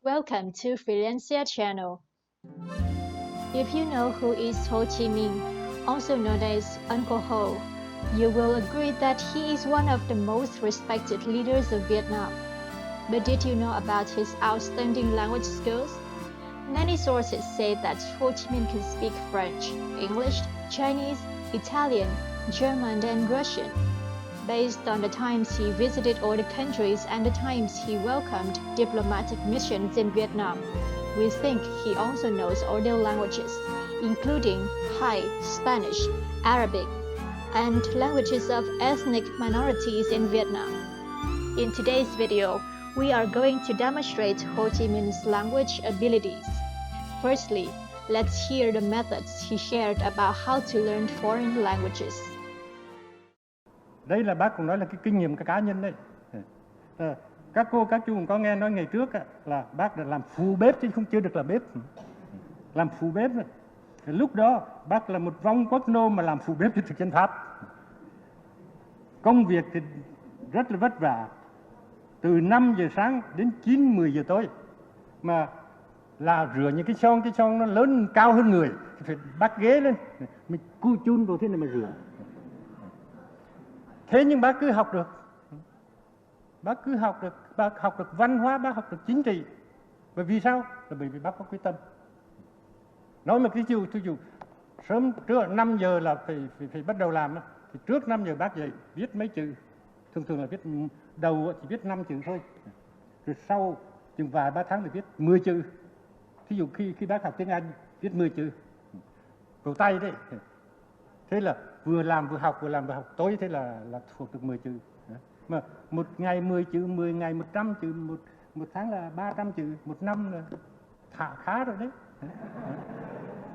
Welcome to Freelancia channel. If you know who is Ho Chi Minh, also known as Uncle Ho, you will agree that he is one of the most respected leaders of Vietnam. But did you know about his outstanding language skills? Many sources say that Ho Chi Minh can speak French, English, Chinese, Italian, German, and Russian. Based on the times he visited all the countries and the times he welcomed diplomatic missions in Vietnam, we think he also knows all the languages, including Thai, Spanish, Arabic, and languages of ethnic minorities in Vietnam. In today's video, we are going to demonstrate Ho Chi Minh's language abilities. Firstly, let's hear the methods he shared about how to learn foreign languages. Đây là bác cũng nói là cái kinh nghiệm cá nhân đấy. Các cô, các chú cũng có nghe nói ngày trước là bác đã làm phụ bếp chứ không chưa được là bếp. Làm phụ bếp. Lúc đó bác là một vong quốc nô mà làm phụ bếp cho thực dân Pháp. Công việc thì rất là vất vả. Từ 5 giờ sáng đến 9-10 giờ tối. Mà là rửa những cái son nó lớn cao hơn người. Thì phải bắt ghế lên. Mình cu chun vào thế này mà rửa. Thế nhưng bác cứ học được. Bác cứ học được. Bác học được văn hóa, bác học được chính trị. Bởi vì sao? Là bởi vì bác có quyết tâm. Nói mà cái chiều sớm trước 5 giờ là phải bắt đầu làm. Thì trước 5 giờ bác dậy viết mấy chữ. Thường là viết đầu chỉ viết 5 chữ thôi. Rồi sau chừng vài 3 tháng thì viết 10 chữ. Thí dụ khi bác học tiếng Anh viết 10 chữ. Cầu tay đấy. Thế là vừa làm vừa học tối thế là thuộc được 10 chữ. Mà một ngày 10 chữ, 10 ngày 100 chữ, một tháng là 300 chữ, một năm là khá rồi đấy.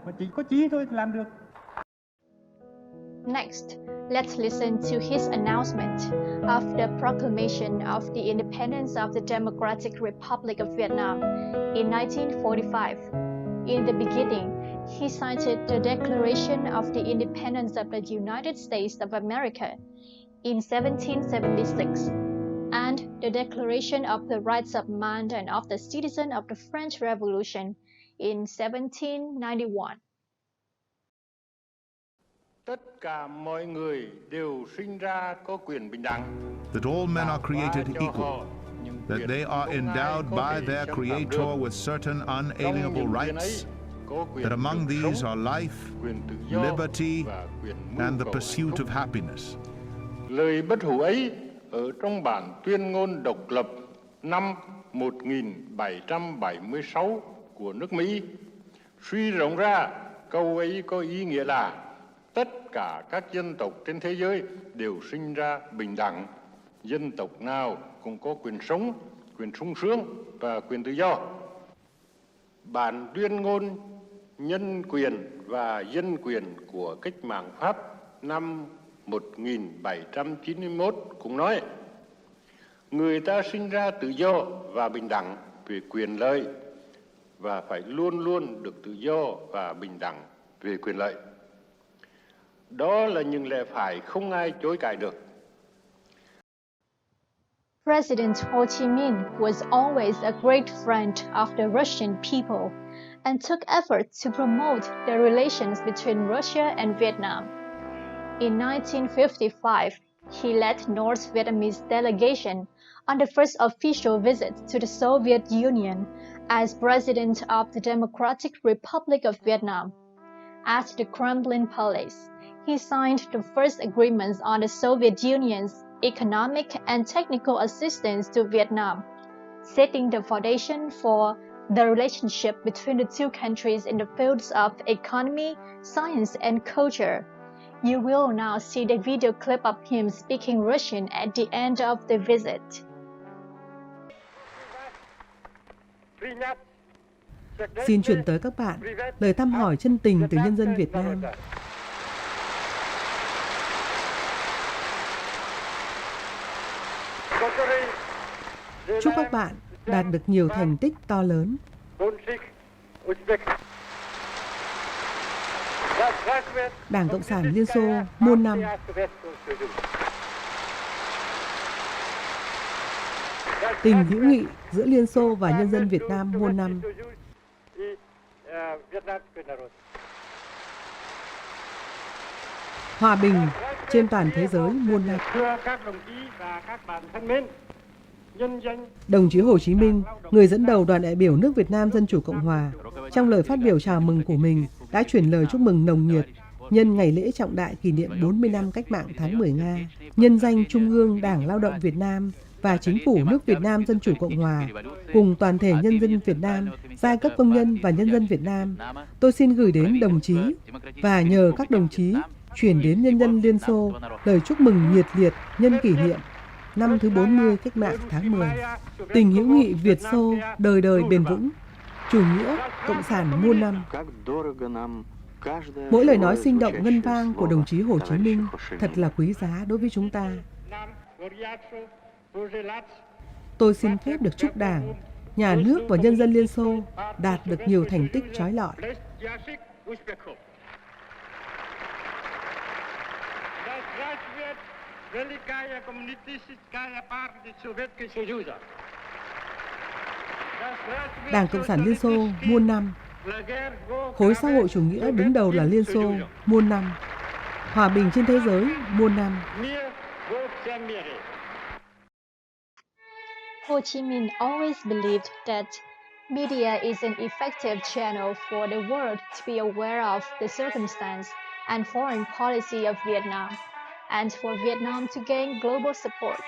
Mà chỉ có chí thôi làm được. Next, let's listen to his announcement of the Proclamation of the Independence of the Democratic Republic of Vietnam in 1945. In the beginning, he cited the Declaration of the Independence of the United States of America in 1776 and the Declaration of the Rights of Man and of the Citizen of the French Revolution in 1791. Tất cả mọi người đều sinh ra có quyền bình đẳng. That all men are created equal, that they are endowed by their Creator with certain unalienable rights, that among these are life, liberty, and the pursuit of happiness. Lời bất hủ ấy ở trong bản tuyên ngôn độc lập năm 1776 của nước Mỹ. Suy rộng ra, câu ấy có ý nghĩa là tất cả các dân tộc trên thế giới đều sinh ra bình đẳng. Dân tộc nào cũng có quyền sống, quyền sung sướng và quyền tự do. Bản tuyên ngôn nhân quyền và dân quyền của cách mạng Pháp năm 1791 cũng nói người ta sinh ra tự do và bình đẳng về quyền lợi và phải luôn luôn được tự do và bình đẳng về quyền lợi. Đó là những lẽ phải không ai chối cãi được. President Ho Chi Minh was always a great friend of the Russian people and took efforts to promote the relations between Russia and Vietnam. In 1955, he led North Vietnamese delegation on the first official visit to the Soviet Union as President of the Democratic Republic of Vietnam. At the Kremlin Palace, he signed the first agreements on the Soviet Union's economic and technical assistance to Vietnam, setting the foundation for the relationship between the two countries in the fields of economy, science, and culture. You will now see the video clip of him speaking Russian at the end of the visit. Xin chuyển tới các bạn lời thăm hỏi chân tình từ nhân dân Việt Nam. Chúc các bạn đạt được nhiều thành tích to lớn. Đảng Cộng sản Liên Xô muôn năm. Tình hữu nghị giữa Liên Xô và nhân dân Việt Nam muôn năm. Hòa bình trên toàn thế giới muôn năm. Thưa các đồng chí và các bạn thân mến, nhân danh Đồng chí Hồ Chí Minh, người dẫn đầu đoàn đại biểu nước Việt Nam Dân Chủ Cộng Hòa, trong lời phát biểu chào mừng của mình đã chuyển lời chúc mừng nồng nhiệt nhân ngày lễ trọng đại kỷ niệm 40 năm Cách mạng tháng 10 Nga, nhân danh Trung ương Đảng Lao động Việt Nam và Chính phủ nước Việt Nam Dân Chủ Cộng Hòa, cùng toàn thể nhân dân Việt Nam, giai cấp công nhân và nhân dân Việt Nam, tôi xin gửi đến đồng chí và nhờ các đồng chí chuyển đến nhân dân Liên Xô lời chúc mừng nhiệt liệt nhân kỷ niệm năm thứ 40 Cách mạng tháng 10. Tình hữu nghị Việt Xô đời đời bền vững, chủ nghĩa cộng sản muôn năm. Mỗi lời nói sinh động ngân vang của đồng chí Hồ Chí Minh thật là quý giá đối với chúng ta. Tôi xin phép được chúc Đảng, Nhà nước và nhân dân Liên Xô đạt được nhiều thành tích chói lọi. Đảng Cộng sản Liên Xô muôn năm, khối xã hội chủ nghĩa đứng đầu là Liên Xô muôn năm, hòa bình trên thế giới muôn năm. Ho Chi Minh always believed that media is an effective channel for the world to be aware of the circumstance and foreign policy of Vietnam, and for Vietnam to gain global support.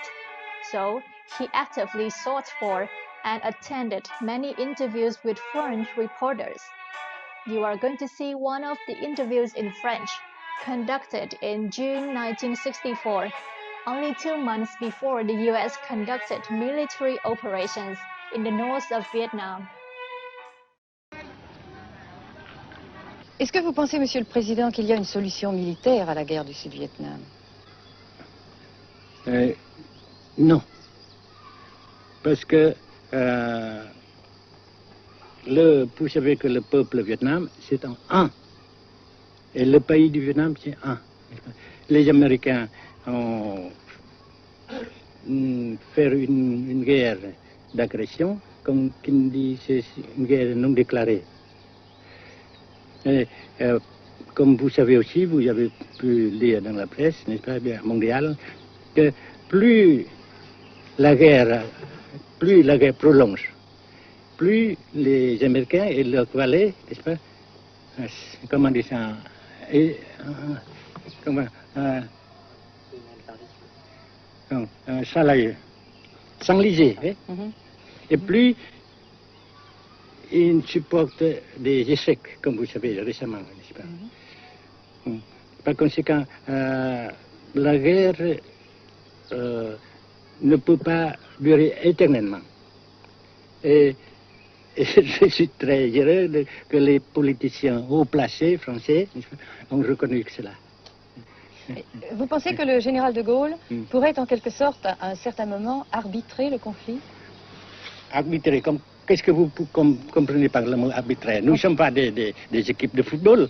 So, he actively sought for and attended many interviews with foreign reporters. You are going to see one of the interviews in French, conducted in June 1964, only 2 months before the US conducted military operations in the north of Vietnam. Est-ce que vous pensez, Monsieur le Président, qu'il y a une solution militaire à la guerre du Sud-Vietnam? Non. Parce que vous savez que le peuple Vietnam, c'est un. Et le pays du Vietnam, c'est un. Les Américains ont fait une guerre d'agression, comme qui dit, c'est une guerre non déclarée. Et, comme vous savez aussi, vous avez pu lire dans la presse, n'est-ce pas, bien, mondiale, que plus la guerre prolonge, plus les Américains et leurs valets, n'est-ce pas, comment dire ça, s'enliser, et plus ils supportent des échecs, comme vous savez récemment, n'est-ce pas. Par conséquent, la guerre ne peut pas durer éternellement. Et je suis très heureux que les politiciens haut placés français ont reconnu cela. Vous pensez que le général de Gaulle pourrait en quelque sorte, à un certain moment, arbitrer le conflit? Arbitrer, qu'est-ce que vous comprenez par le mot arbitrer? Nous ne sommes pas des équipes de football.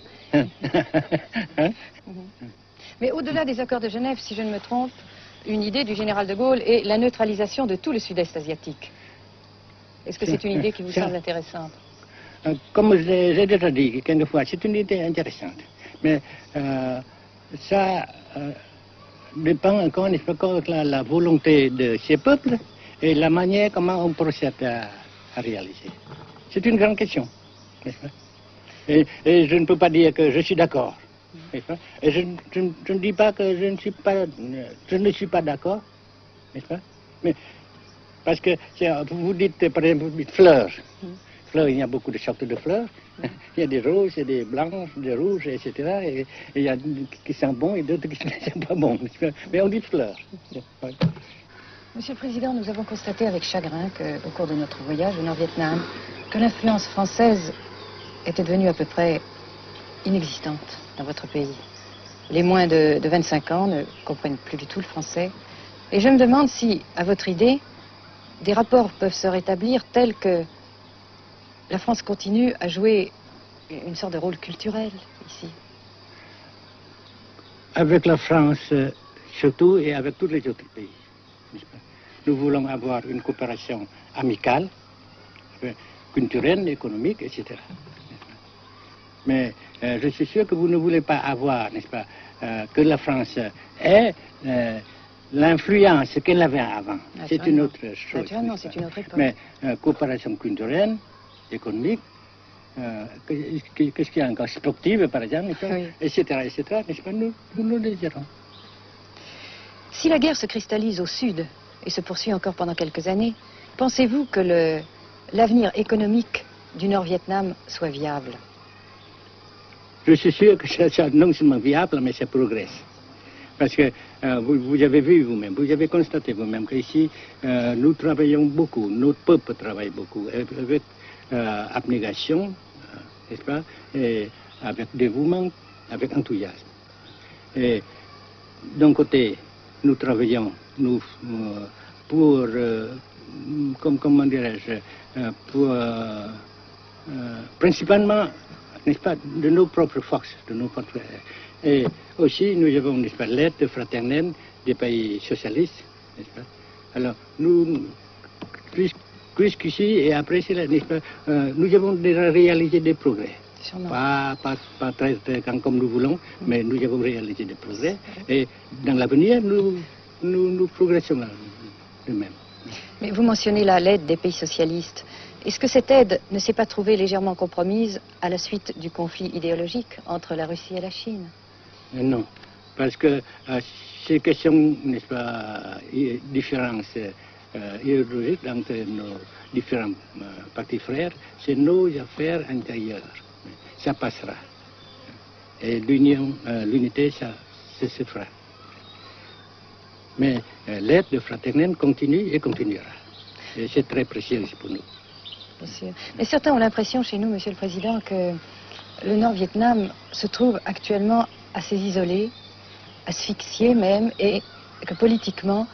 Mais au-delà des accords de Genève, si je ne me trompe, une idée du général de Gaulle est la neutralisation de tout le sud-est asiatique. Est-ce que c'est une idée qui vous semble intéressante? Comme j'ai déjà dit quelquefois, c'est une idée intéressante. Mais ça dépend encore, n'est-ce pas, de la volonté de ces peuples et la manière comment on procède à réaliser. C'est une grande question, n'est-ce pas? Et je ne peux pas dire que je suis d'accord. Et je ne dis pas que je ne suis pas d'accord, n'est-ce pas? Mais parce que vous dites par exemple fleurs. Fleurs, il y a beaucoup de sortes de fleurs. Il y a des roses, il y a des blanches, des rouges, etc. Et il y a qui sont bons et d'autres qui ne sont pas bons. Mais on dit fleurs. Monsieur le Président, nous avons constaté avec chagrin qu'au cours de notre voyage au Nord-Vietnam, que l'influence française était devenue à peu près inexistante dans votre pays. Les moins de 25 ans ne comprennent plus du tout le français. Et je me demande si, à votre idée, des rapports peuvent se rétablir tels que la France continue à jouer une sorte de rôle culturel ici. Avec la France surtout et avec tous les autres pays. nous voulons avoir une coopération amicale, culturelle, économique, etc. Mais je suis sûr que vous ne voulez pas avoir, n'est-ce pas, que la France ait l'influence qu'elle avait avant. C'est une autre chose. Naturellement, c'est une autre époque. Mais coopération culturelle, économique, qu'est-ce qu'il y a encore, sportive par exemple, Oui. etc., n'est-ce pas, nous le désirons. Si la guerre se cristallise au sud et se poursuit encore pendant quelques années, pensez-vous que l'avenir économique du Nord-Vietnam soit viable? Je suis sûr que c'est non seulement viable, mais ça progresse. Parce que vous avez vu vous-même, vous avez constaté vous-même qu'ici, nous travaillons beaucoup, notre peuple travaille beaucoup, avec abnégation, n'est-ce pas, et avec dévouement, avec enthousiasme. Et d'un côté, nous travaillons pour, comment dirais-je, pour principalement, n'est-ce pas, de nos propres forces, de nos propres. Et aussi, nous avons, n'est-ce pas, l'aide fraternelle des pays socialistes, n'est-ce pas. Alors, nous, jusqu'ici et après cela, n'est-ce pas, nous avons déjà réalisé des progrès. Pas très comme nous voulons, mais nous avons réalisé des progrès. Et dans l'avenir, nous progressons de même. Mais vous mentionnez l'aide des pays socialistes. Est-ce que cette aide ne s'est pas trouvée légèrement compromise à la suite du conflit idéologique entre la Russie et la Chine? Non, parce que ces questions, n'est-ce pas, différences idéologiques entre nos différents partis frères, c'est nos affaires intérieures. Ça passera. Et l'unité, ça se fera. Mais l'aide fraternelle continue et continuera. Et c'est très précieux pour nous. Bien sûr. Mais certains ont l'impression chez nous, Monsieur le Président, que le Nord-Vietnam se trouve actuellement assez isolé, asphyxié même, et que politiquement,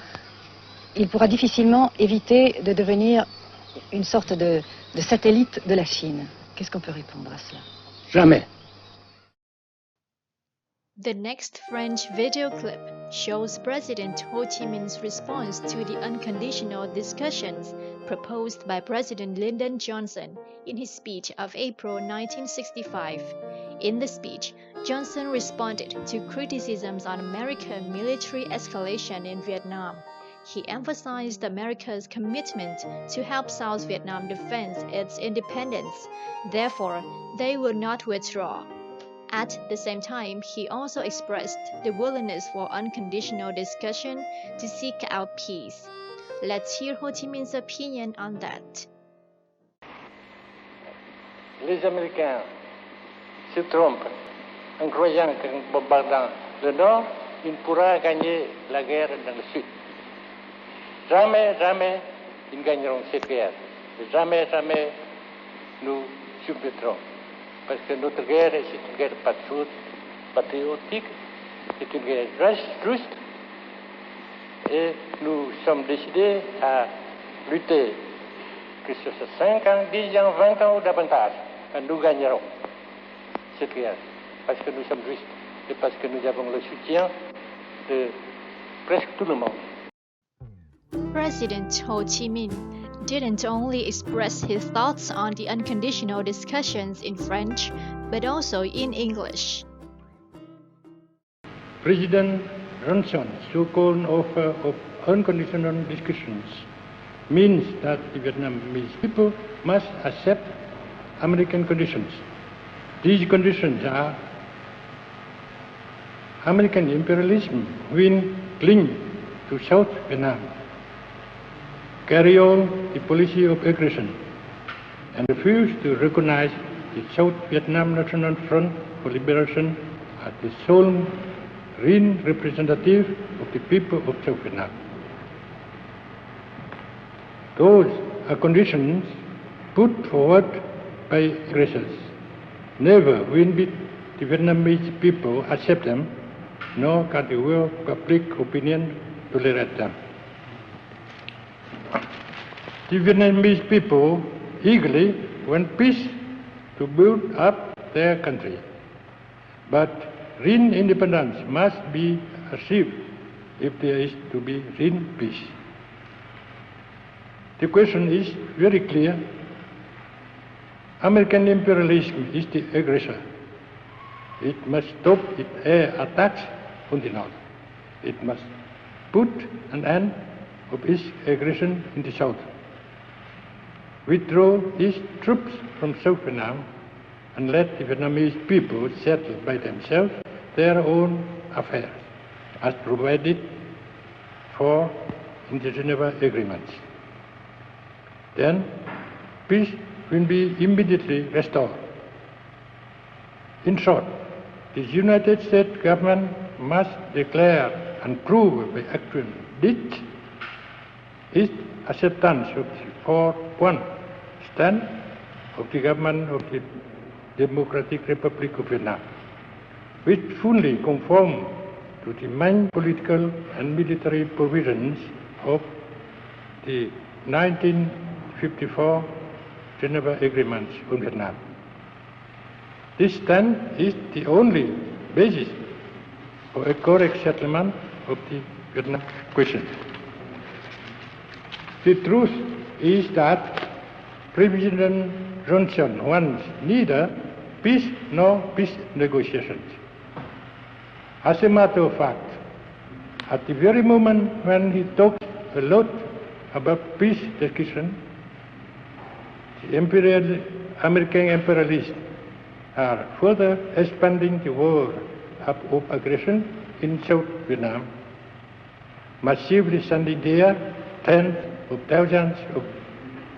il pourra difficilement éviter de devenir une sorte de satellite de la Chine. Qu'est-ce qu'on peut répondre à cela? Jamais. The next French video clip shows President Ho Chi Minh's response to the unconditional discussions proposed by President Lyndon Johnson in his speech of April 1965. In the speech, Johnson responded to criticisms on American military escalation in Vietnam. He emphasized America's commitment to help South Vietnam defend its independence. Therefore, they will not withdraw. At the same time, he also expressed the willingness for unconditional discussion to seek out peace. Let's hear Ho Chi Minh's opinion on that. Les Américains se trompent en croyant qu'en bombardant le Nord, il pourra gagner la guerre dans le Sud. Jamais, jamais, ils gagneront cette guerre. Jamais, jamais, nous submettrons. Parce que notre guerre, c'est une guerre patriotique, c'est une guerre juste, et nous sommes décidés à lutter, que ce soit 5 ans, 10 ans, 20 ans ou davantage, nous gagnerons cette guerre, parce que nous sommes justes, et parce que nous avons le soutien de presque tout le monde. President Ho Chi Minh didn't only express his thoughts on the unconditional discussions in French, but also in English. President Johnson's so-called offer of unconditional discussions means that the Vietnamese people must accept American conditions. These conditions are American imperialism will cling to South Vietnam, carry on the policy of aggression, and refuse to recognize the South Vietnam National Front for Liberation as the sole real representative of the people of South Vietnam. Those are conditions put forward by aggressors. Never will the Vietnamese people accept them, nor can the world public opinion tolerate them. The Vietnamese people eagerly want peace to build up their country. But real independence must be achieved if there is to be real peace. The question is very clear. American imperialism is the aggressor. It must stop its air attacks on the north. It must put an end of its aggression in the south. Withdraw its troops from South Vietnam and let the Vietnamese people settle by themselves their own affairs, as provided for in the Geneva Agreements. Then peace will be immediately restored. In short, the United States government must declare and prove by actual deeds its acceptance of the 4-1 stand of the government of the Democratic Republic of Vietnam, which fully conform to the main political and military provisions of the 1954 Geneva Agreements on Vietnam. This stand is the only basis for a correct settlement of the Vietnam question. The truth is that President Johnson wants neither peace nor peace negotiations. As a matter of fact, at the very moment when he talks a lot about peace discussion, the American imperialists are further expanding the war of aggression in South Vietnam, massively sending there tens of thousands of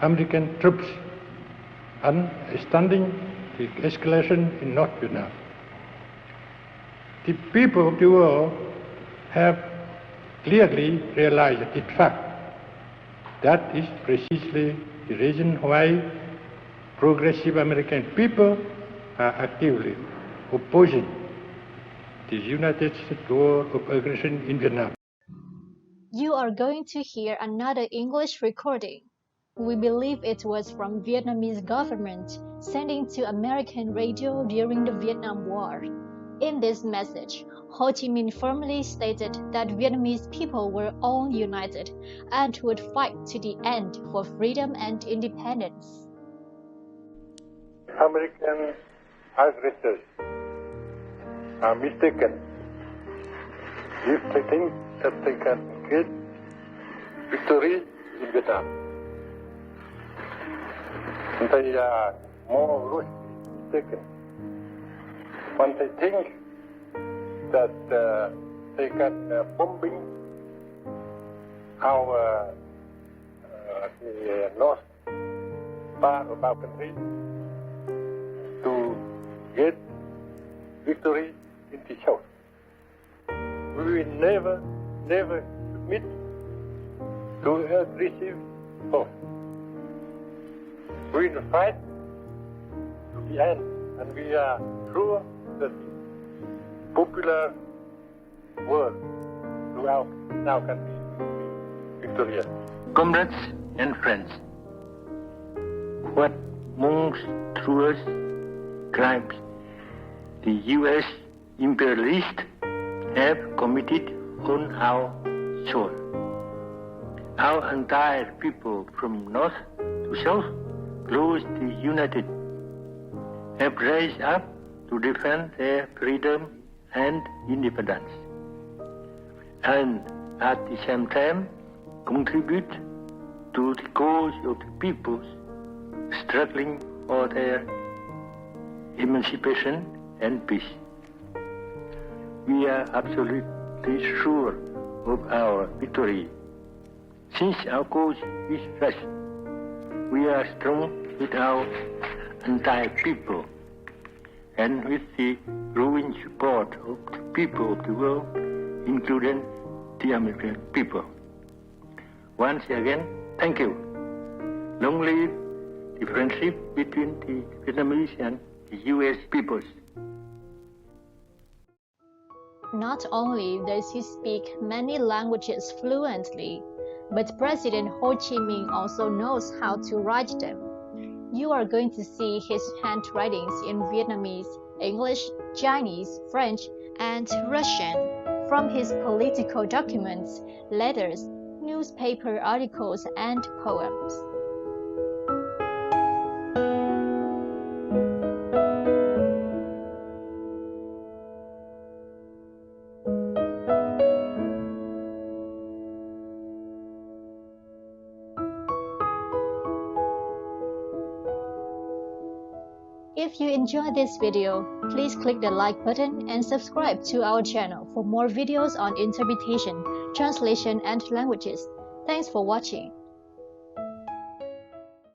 American troops and extending the escalation in North Vietnam. The people of the world have clearly realized the fact. That is precisely the reason why progressive American people are actively opposing the United States war of aggression in Vietnam. You are going to hear another English recording. We believe it was from Vietnamese government sending to American radio during the Vietnam War. In this message, Ho Chi Minh firmly stated that Vietnamese people were all united and would fight to the end for freedom and independence. American aggressors are mistaken if they think that they can get victory in Vietnam. They are more mistaken when they think that they can bombing our the north part of our country to get victory in the south. We will never submit to aggressive force. We will fight to the end, and we are sure that the popular world throughout now can be victorious. Comrades and friends, what monstrous crimes the U.S. imperialists have committed on our soil. Our entire people from north to south, close to united, have raised up to defend their freedom and independence, and at the same time contribute to the cause of the peoples struggling for their emancipation and peace. We are absolutely sure of our victory. Since our cause is just, we are strong with our entire people and with the growing support of the people of the world, including the American people. Once again, thank you. Long live the friendship between the Vietnamese and the U.S. peoples. Not only does he speak many languages fluently, but President Ho Chi Minh also knows how to write them. You are going to see his handwritings in Vietnamese, English, Chinese, French, and Russian. From his political documents, letters, newspaper articles and poems. If you enjoyed this video, please click the like button and subscribe to our channel for more videos on interpretation, translation, and languages. Thanks for watching.